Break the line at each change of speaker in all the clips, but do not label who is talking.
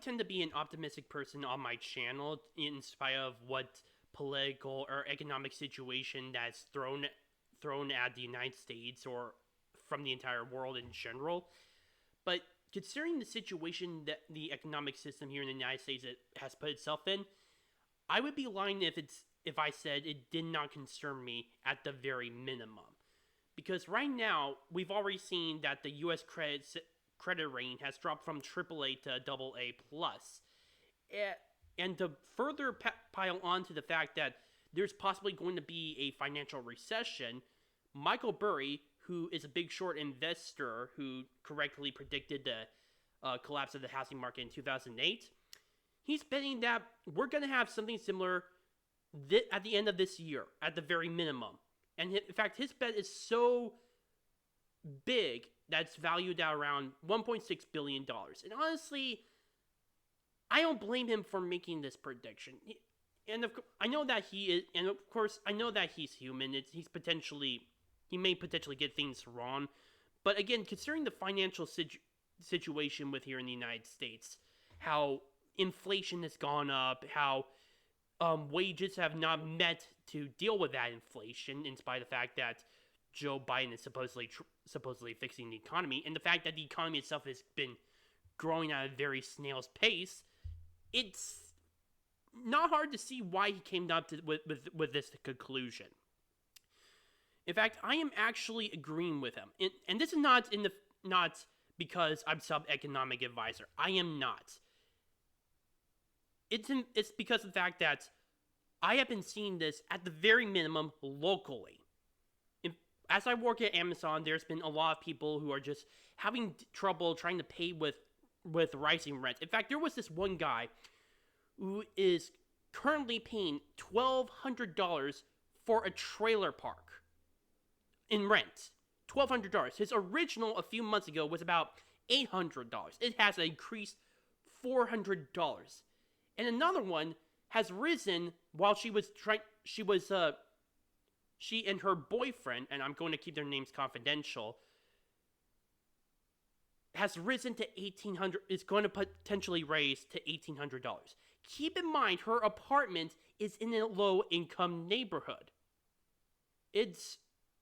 tend to be an optimistic person on my channel in spite of what political or economic situation that's thrown at the United States or from the entire world in general. But considering the situation that the economic system here in the United States has put itself in, I would be lying if I said it did not concern me at the very minimum. Because right now, we've already seen that the U.S. credit rating has dropped from AAA to AA plus. And to further pile on to the fact that there's possibly going to be a financial recession, Michael Burry, who is a Big Short investor who correctly predicted the collapse of the housing market in 2008, he's betting that we're going to have something similar at the end of this year, at the very minimum. And in fact, his bet is so big that it's valued at around $1.6 billion. And honestly, I don't blame him for making this prediction. And I know that he is, and of course, I know that he's human. He may potentially get things wrong. But again, considering the financial situation with here in the United States, how inflation has gone up, how wages have not met to deal with that inflation, in spite of the fact that Joe Biden is supposedly fixing the economy, and the fact that the economy itself has been growing at a very snail's pace, it's not hard to see why he came up with this conclusion. In fact, I am actually agreeing with him, and this is not because I'm some economic advisor. I am not. It's because of the fact that I have been seeing this at the very minimum locally. As I work at Amazon, there's been a lot of people who are just having trouble trying to pay with rising rent. In fact, there was this one guy who is currently paying $1,200 for a trailer park in rent. $1,200. His original a few months ago was about $800. It has increased $400. And another one has risen while she and her boyfriend, and I'm going to keep their names confidential, has risen to $1,800. It's going to potentially raise to $1,800. Keep in mind, her apartment is in a low-income neighborhood.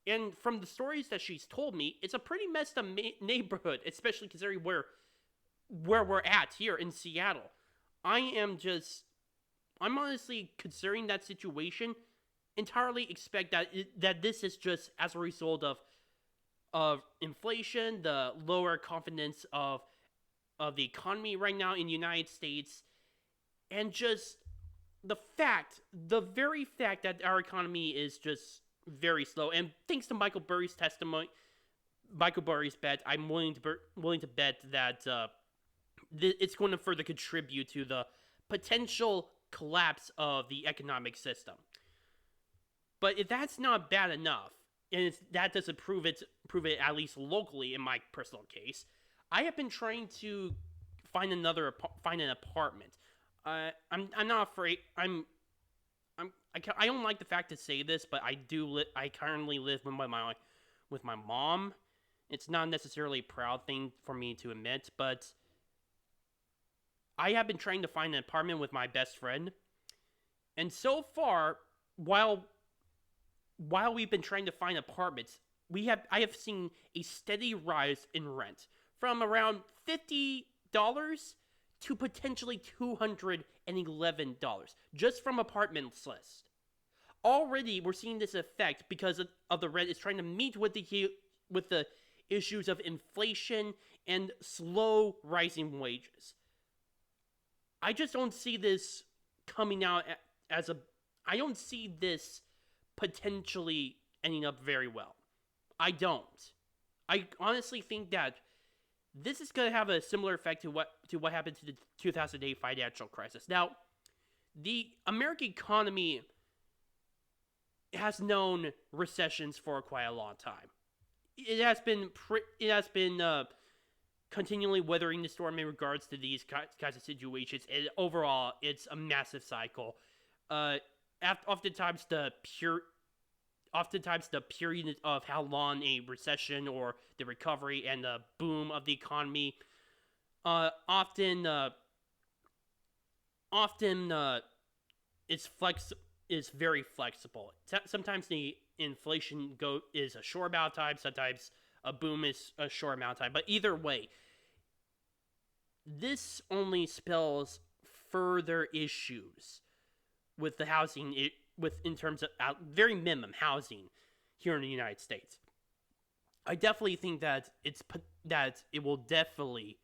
And from the stories that she's told me, it's a pretty messed up neighborhood, especially considering where we're at here in Seattle. I'm honestly considering that situation, entirely expect that this is just as a result of inflation, the lower confidence of the economy right now in the United States, and just the very fact that our economy is just very slow. And thanks to Michael Burry's bet, I'm willing to bet that it's going to further contribute to the potential collapse of the economic system. But if that's not bad enough, and that doesn't prove it at least locally in my personal case, I have been trying to find an apartment. I'm not afraid. I don't like the fact to say this, but I currently live with my mom. It's not necessarily a proud thing for me to admit, but I have been trying to find an apartment with my best friend. And so far, while we've been trying to find apartments, I have seen a steady rise in rent from around $50 to potentially $211 just from apartments list. Already, we're seeing this effect because of the rent is trying to meet with the issues of inflation and slow rising wages. I just don't see this coming out I don't see this potentially ending up very well. I don't. I honestly think that this is going to have a similar effect to what happened to the 2008 financial crisis. Now, the American economy has known recessions for quite a long time. It has been continually weathering the storm in regards to these kinds of situations. And overall, it's a massive cycle. Oftentimes the period of how long a recession or the recovery and the boom of the economy often often is very flexible. Sometimes the inflation is a short amount of time. Sometimes a boom is a short amount of time. But either way, this only spells further issues with the housing, in terms of very minimum housing here in the United States. I definitely think that it will definitely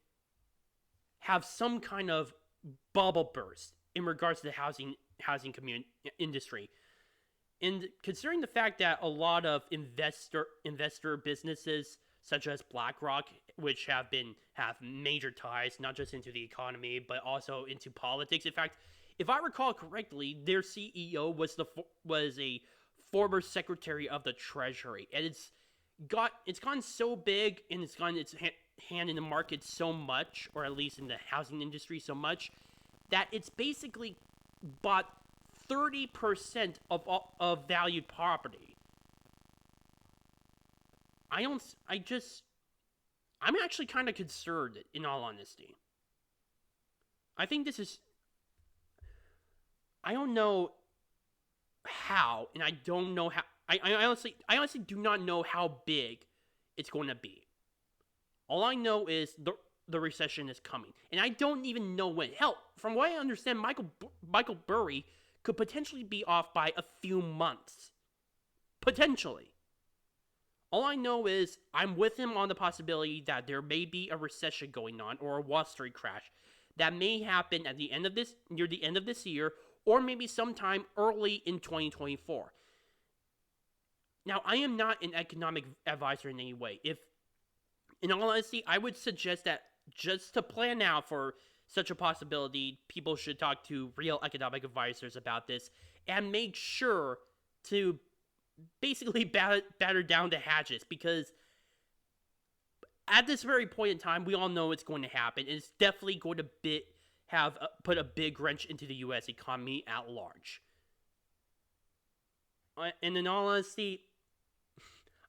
have some kind of bubble burst in regards to the housing industry. And considering the fact that a lot of investor businesses such as BlackRock, which have major ties not just into the economy but also into politics. In fact, if I recall correctly, their CEO was a former Secretary of the Treasury, and it's gone so big, and it's gotten its hand in the market so much, or at least in the housing industry so much, that it's basically bought 30% of valued property. I'm actually kind of concerned, in all honesty. I think this is, I don't know how, and I don't know how, I honestly do not know how big it's going to be. All I know is the recession is coming, and I don't even know when. Hell, from what I understand, Michael Burry could potentially be off by a few months. Potentially. All I know is I'm with him on the possibility that there may be a recession going on, or a Wall Street crash that may happen near the end of this year, or maybe sometime early in 2024. Now, I am not an economic advisor in any way. In all honesty, I would suggest that just to plan out for such a possibility, people should talk to real economic advisors about this and make sure to basically batter down the hatches, because at this very point in time, we all know it's going to happen. It's definitely going to put a big wrench into the U.S. economy at large. And in all honesty,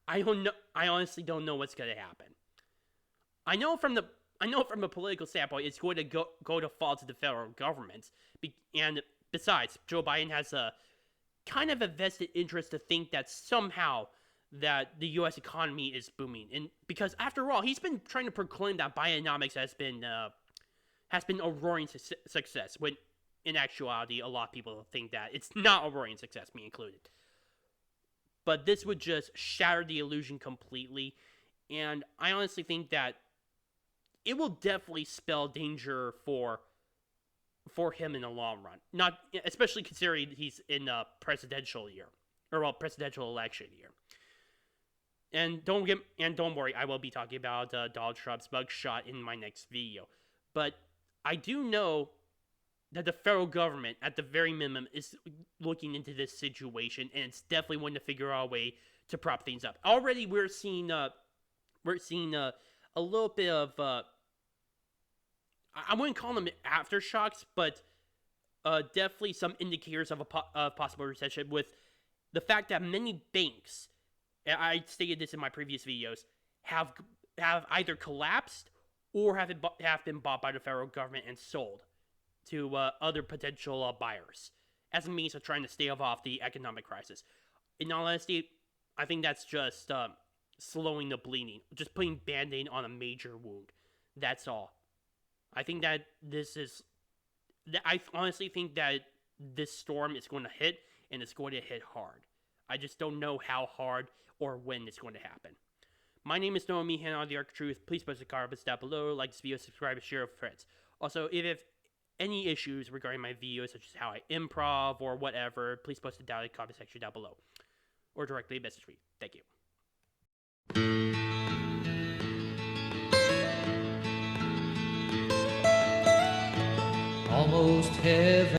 I honestly don't know what's going to happen. I know from a political standpoint, it's going to go to fall to the federal government. And besides, Joe Biden has a kind of a vested interest to think that somehow that the U.S. economy is booming. And because after all, he's been trying to proclaim that Bidenomics has been a roaring success, when in actuality, a lot of people think that it's not a roaring success, me included. But this would just shatter the illusion completely. And I honestly think that it will definitely spell danger for him in the long run. Not especially considering he's in a presidential year, or presidential election year. And don't worry, I will be talking about Donald Trump's mugshot in my next video. But I do know that the federal government, at the very minimum, is looking into this situation, and it's definitely wanting to figure out a way to prop things up. Already, we're seeing a little bit of I wouldn't call them aftershocks, but definitely some indicators of a possible recession, with the fact that many banks, I stated this in my previous videos, have either collapsed or have been bought by the federal government and sold to other potential buyers as a means of trying to stave off the economic crisis. In all honesty, I think that's just slowing the bleeding, just putting Band-Aid on a major wound. That's all. I think that I honestly think that this storm is going to hit, and it's going to hit hard. I just don't know how hard or when it's going to happen. My name is Noah Meehan on The Arc of Truth. Please post the comments down below, like this video, subscribe, and share with friends. Also, if you have any issues regarding my videos, such as how I improv or whatever, please post it down in the comment section down below, or directly message me. Thank you.
Almost heaven.